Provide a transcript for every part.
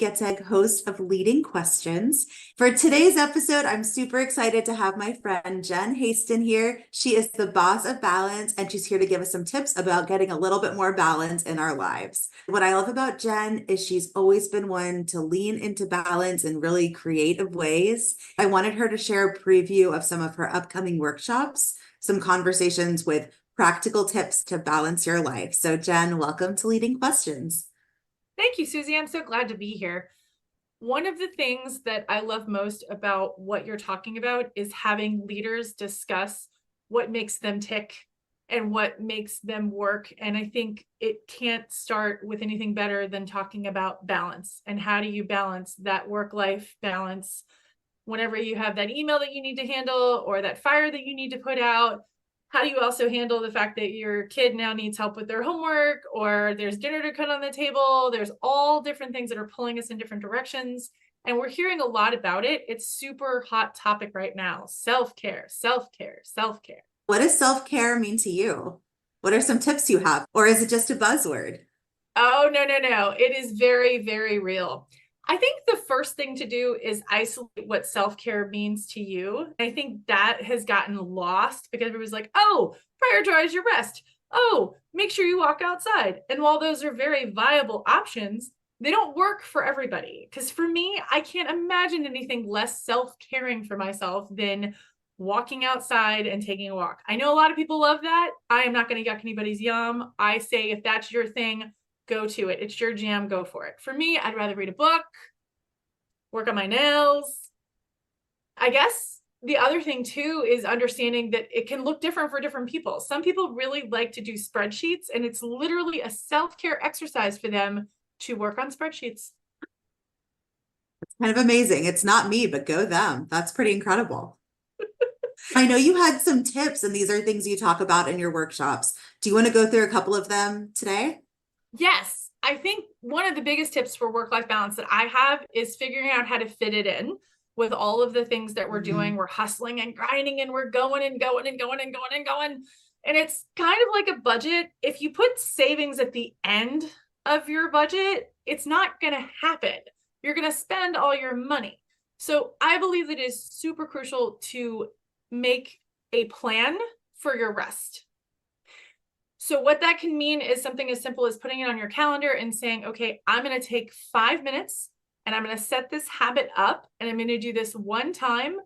Getzeg, host of Leading Questions. For today's episode, I'm super excited to have my friend Jenn Haston here. She is the boss of balance, and she's here to give us some tips about getting a little bit more balance in our lives. What I love about Jenn is she's always been one to lean into balance in really creative ways. I wanted her to share a preview of some of her upcoming workshops, some conversations with practical tips to balance your life. So Jenn, welcome to Leading Questions. Thank you, Susie. I'm so glad to be here. One of the things that I love most about what you're talking about is having leaders discuss what makes them tick and what makes them work. And I think it can't start with anything better than talking about balance. And how do you balance that work-life balance whenever you have that email that you need to handle or that fire that you need to put out? How do you also handle the fact that your kid now needs help with their homework, or there's dinner to cut on the table? There's all different things that are pulling us in different directions. And we're hearing a lot about it. It's super hot topic right now. Self-care, self-care, self-care. What does self-care mean to you? What are some tips you have? Or is it just a buzzword? Oh, no. It is very, very real. I think the first thing to do is isolate what self-care means to you. I think that has gotten lost because everybody's like, oh, prioritize your rest. Oh, make sure you walk outside. And while those are very viable options, they don't work for everybody. Because for me, I can't imagine anything less self-caring for myself than walking outside and taking a walk. I know a lot of people love that. I am not going to yuck anybody's yum. I say, if that's your thing, go to it. It's your jam. Go for it. For me, I'd rather read a book, work on my nails. I guess the other thing too is understanding that it can look different for different people. Some people really like to do spreadsheets, and it's literally a self-care exercise for them to work on spreadsheets. It's kind of amazing. It's not me, but go them. That's pretty incredible. I know you had some tips, and these are things you talk about in your workshops. Do you want to go through a couple of them today? Yes, I think one of the biggest tips for work-life balance that I have is figuring out how to fit it in with all of the things that we're doing. We're hustling and grinding, and we're going and going and going and going and going. And it's kind of like a budget. If you put savings at the end of your budget, it's not going to happen. You're going to spend all your money. So I believe that it is super crucial to make a plan for your rest. So what that can mean is something as simple as putting it on your calendar and saying, okay, I'm going to take 5 minutes and I'm going to set this habit up, and I'm going to do this one time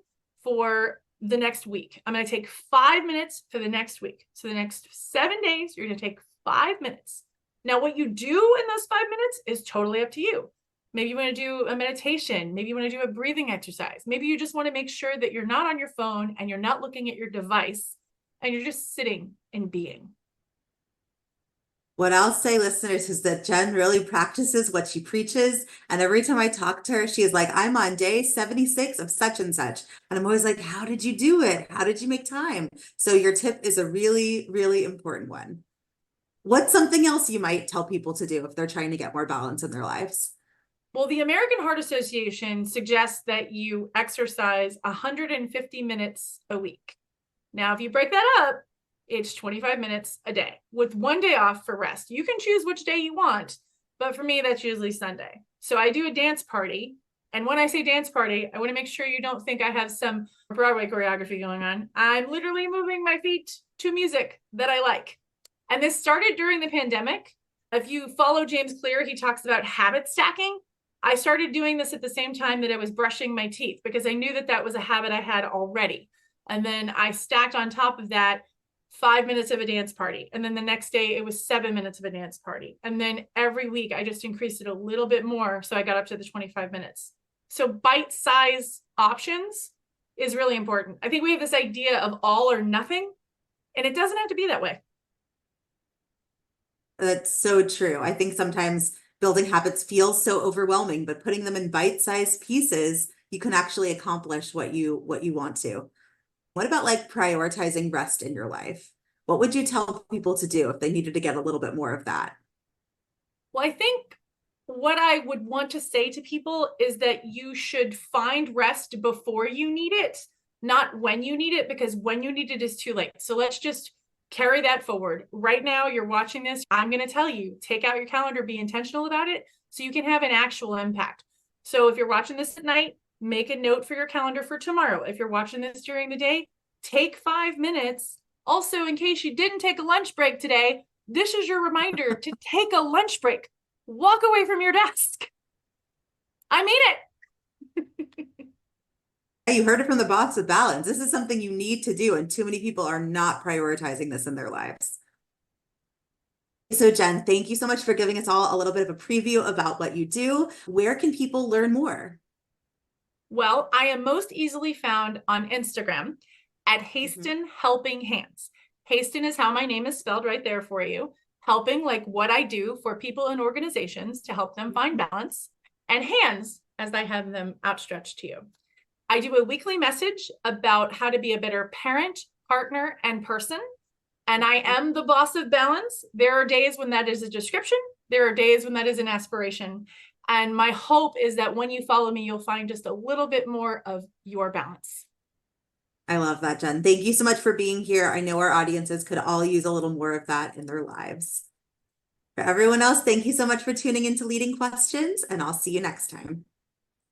for the next week. I'm going to take 5 minutes for the next week. So the next 7 days, you're going to take 5 minutes. Now, what you do in those 5 minutes is totally up to you. Maybe you want to do a meditation. Maybe you want to do a breathing exercise. Maybe you just want to make sure that you're not on your phone and you're not looking at your device and you're just sitting and being. What I'll say, listeners, is that Jenn really practices what she preaches. And every time I talk to her, she is like, I'm on day 76 of such and such. And I'm always like, how did you do it? How did you make time? So your tip is a really, really important one. What's something else you might tell people to do if they're trying to get more balance in their lives? Well, the American Heart Association suggests that you exercise 150 minutes a week. Now, if you break that up, it's 25 minutes a day with 1 day off for rest. You can choose which day you want, but for me, that's usually Sunday. So I do a dance party. And when I say dance party, I want to make sure you don't think I have some Broadway choreography going on. I'm literally moving my feet to music that I like. And this started during the pandemic. If you follow James Clear, he talks about habit stacking. I started doing this at the same time that I was brushing my teeth because I knew that that was a habit I had already. And then I stacked on top of that 5 minutes of a dance party. And then the next day it was 7 minutes of a dance party. And then every week I just increased it a little bit more. So I got up to the 25 minutes. So bite-size options is really important. I think we have this idea of all or nothing, and it doesn't have to be that way. That's so true. I think sometimes building habits feels so overwhelming, but putting them in bite-sized pieces, you can actually accomplish what you want to. What about like prioritizing rest in your life? What would you tell people to do if they needed to get a little bit more of that? Well, I think what I would want to say to people is that you should find rest before you need it, not when you need it, because when you need it is too late. So let's just carry that forward. Right now, you're watching this. I'm going to tell you, take out your calendar, be intentional about it. so you can have an actual impact. So if you're watching this at night, make a note for your calendar for tomorrow. If you're watching this during the day, take 5 minutes. Also, in case you didn't take a lunch break today, this is your reminder to take a lunch break. Walk away from your desk. I mean it. You heard it from the boss of balance. This is something you need to do, and too many people are not prioritizing this in their lives. So Jenn, thank you so much for giving us all a little bit of a preview about what you do. Where can people learn more? Well, I am most easily found on Instagram at Haston Helping Hands. Haston is how my name is spelled right there for you. Helping, like what I do for people and organizations to help them find balance, and hands, as I have them outstretched to you. I do a weekly message about how to be a better parent, partner, and person. And I am the boss of balance. There are days when that is a description. There are days when that is an aspiration. And my hope is that when you follow me, you'll find just a little bit more of your balance. I love that, Jenn. Thank you so much for being here. I know our audiences could all use a little more of that in their lives. For everyone else, thank you so much for tuning into Leading Questions, and I'll see you next time.